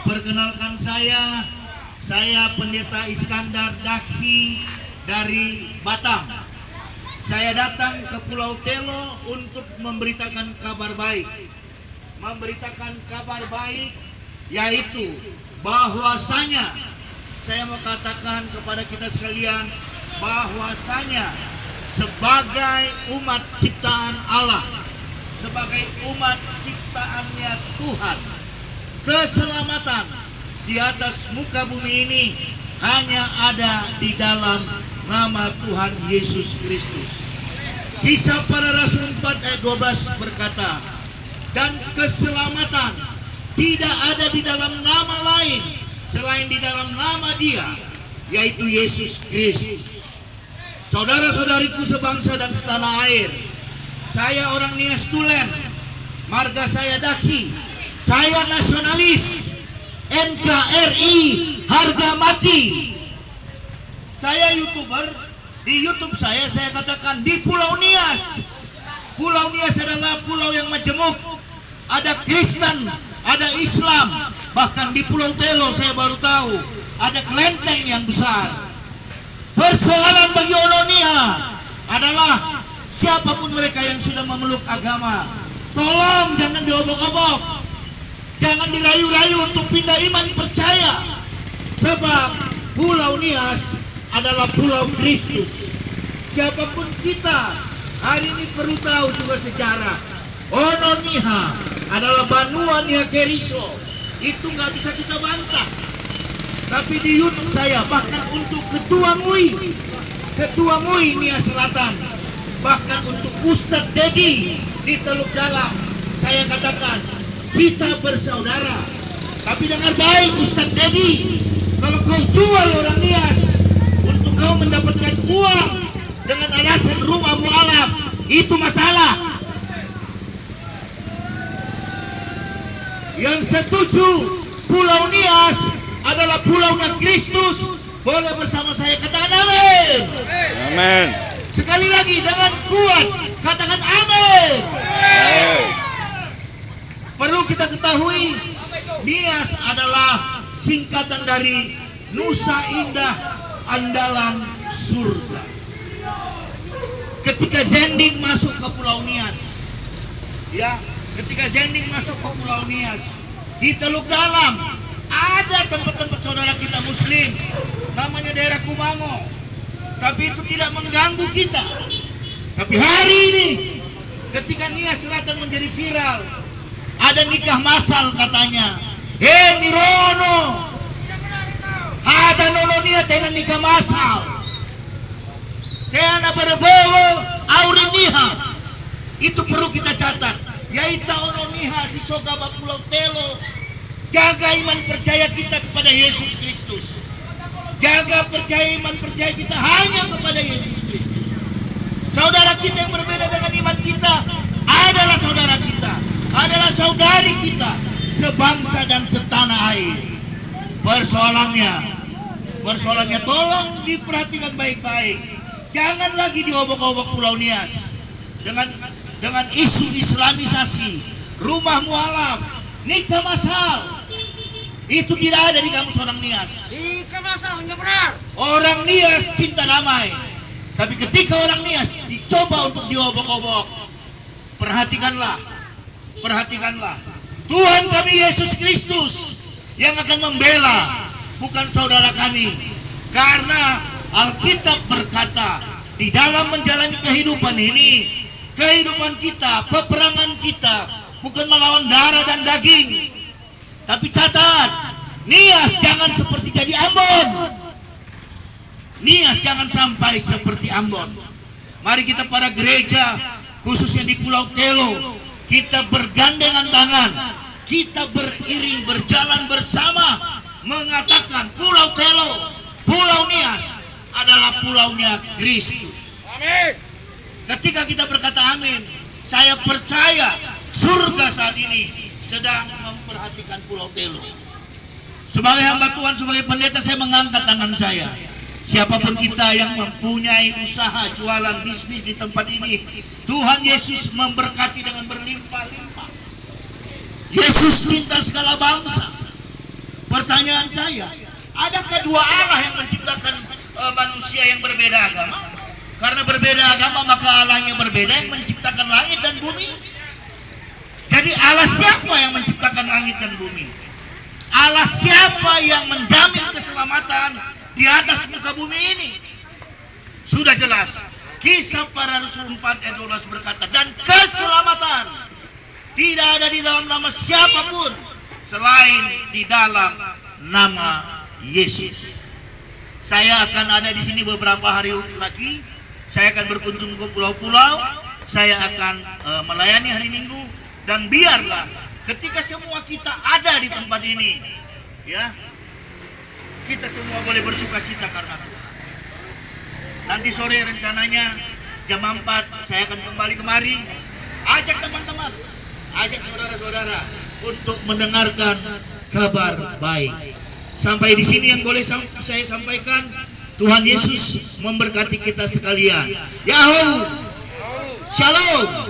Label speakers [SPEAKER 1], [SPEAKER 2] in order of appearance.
[SPEAKER 1] Perkenalkan saya Pendeta Iskandar Dakhi dari Batam. Saya datang ke Pulau Telo untuk memberitakan kabar baik. Yaitu bahwasanya saya mau katakan kepada kita sekalian bahwasanya sebagai umat ciptaan Allah, sebagai umat ciptaannya Tuhan, keselamatan di atas muka bumi ini hanya ada di dalam nama Tuhan Yesus Kristus. Kisah Para Rasul 4 ayat 12 berkata, dan keselamatan tidak ada di dalam nama lain selain di dalam nama Dia, yaitu Yesus Kristus. Saudara-saudariku sebangsa dan setanah air, saya orang Nias Tulen, marga saya Dakhi, saya nasionalis, NKRI harga mati. Saya YouTuber, di YouTube saya katakan di Pulau Nias. Pulau Nias adalah pulau yang majemuk, ada Kristen, ada Islam, bahkan di Pulau Telo saya baru tahu ada kelenteng yang besar. Persoalan bagi Olonia adalah siapapun mereka yang sudah memeluk agama, tolong jangan diobok-obok, jangan dirayu-rayu untuk pindah iman percaya, sebab Pulau Nias adalah Pulau Kristus. Siapapun kita hari ini perlu tahu juga sejarah. Ononiha adalah Banua Nia Keriso, itu nggak bisa kita bantah. Tapi di YouTube saya, bahkan untuk Ketua MUI Nia Selatan, bahkan untuk Ustadz Dedi di Teluk Dalam, saya katakan kita bersaudara. Tapi dengar baik Ustadz Dedi, kalau kau jual orang Nias untuk kau mendapatkan uang dengan alasan rumah mualaf, itu masalah. Yang setuju Pulau Nias adalah pulaunya Kristus, boleh bersama saya katakan amin.
[SPEAKER 2] Amin.
[SPEAKER 1] Sekali lagi dengan kuat katakan amin. Perlu kita ketahui, Nias adalah singkatan dari Nusa Indah Andalan Surga. Ketika Zending masuk ke Pulau Nias, di Teluk Dalam ada tempat-tempat saudara kita Muslim, namanya daerah Kumango, tapi itu tidak mengganggu kita. Tapi hari ini ketika Nias Selatan menjadi viral, ada nikah massal katanya. Nirono ada nononia tena nikah massal tena berbowo auriniha. Itu perlu kita catat. Yaita ononiha si sogaba Pulau Telo. Jaga iman percaya kita kepada Yesus Kristus. Jaga iman percaya kita hanya kepada Yesus Kristus. Saudara kita yang berbeda dengan iman kita adalah saudara kita, adalah saudari kita, sebangsa dan setanah air. Persoalannya tolong diperhatikan baik-baik. Jangan lagi diobok-obok Pulau Nias dengan isu islamisasi, rumah mualaf, nikah massal. Itu tidak ada di kamus orang Nias.
[SPEAKER 3] Nikah massal nggak benar.
[SPEAKER 1] Orang Nias cinta damai. Tapi ketika orang Nias dicoba untuk diobok-obok, perhatikanlah. Tuhan kami Yesus Kristus yang akan membela, bukan saudara kami. Karena Alkitab berkata, di dalam menjalani kehidupan ini, kehidupan kita, peperangan kita bukan melawan darah dan daging. Tapi catat, Nias jangan seperti jadi Ambon. Nias jangan sampai seperti Ambon. Mari kita para gereja, khususnya di Pulau Telo, kita bergandengan tangan, kita beriring berjalan bersama, mengatakan Pulau Telo, Pulau Nias adalah pulaunya Kristus.
[SPEAKER 3] Amin.
[SPEAKER 1] Ketika kita berkata amin, saya percaya surga saat ini sedang memperhatikan Pulau Telo. Sebagai hamba Tuhan, sebagai pendeta, saya mengangkat tangan saya. Siapapun kita yang mempunyai usaha, jualan, bisnis di tempat ini, Tuhan Yesus memberkati dengan berlimpah-limpah. Yesus cinta segala bangsa. pertanyaan saya, adakah dua Allah yang menciptakan manusia yang berbeda agama? Karena berbeda agama maka Allahnya berbeda yang menciptakan langit dan bumi. Jadi Allah siapa yang menciptakan langit dan bumi? Allah siapa yang menjamin keselamatan di atas muka bumi ini? Sudah jelas. Kisah para Rasul 4 ayat 12 berkata, dan keselamatan tidak ada di dalam nama siapapun selain di dalam nama Yesus. Saya akan ada di sini beberapa hari lagi. Saya akan berkunjung ke pulau-pulau. Saya akan melayani hari Minggu. Dan biarlah ketika semua kita ada di tempat ini, ya, kita semua boleh bersuka cita karena Tuhan. Nanti sore rencananya jam 4 saya akan kembali kemari. Ajak teman-teman, ajak saudara-saudara untuk mendengarkan kabar baik. Sampai di sini yang boleh saya sampaikan. Tuhan Yesus memberkati kita sekalian. Yahoo, Shalom.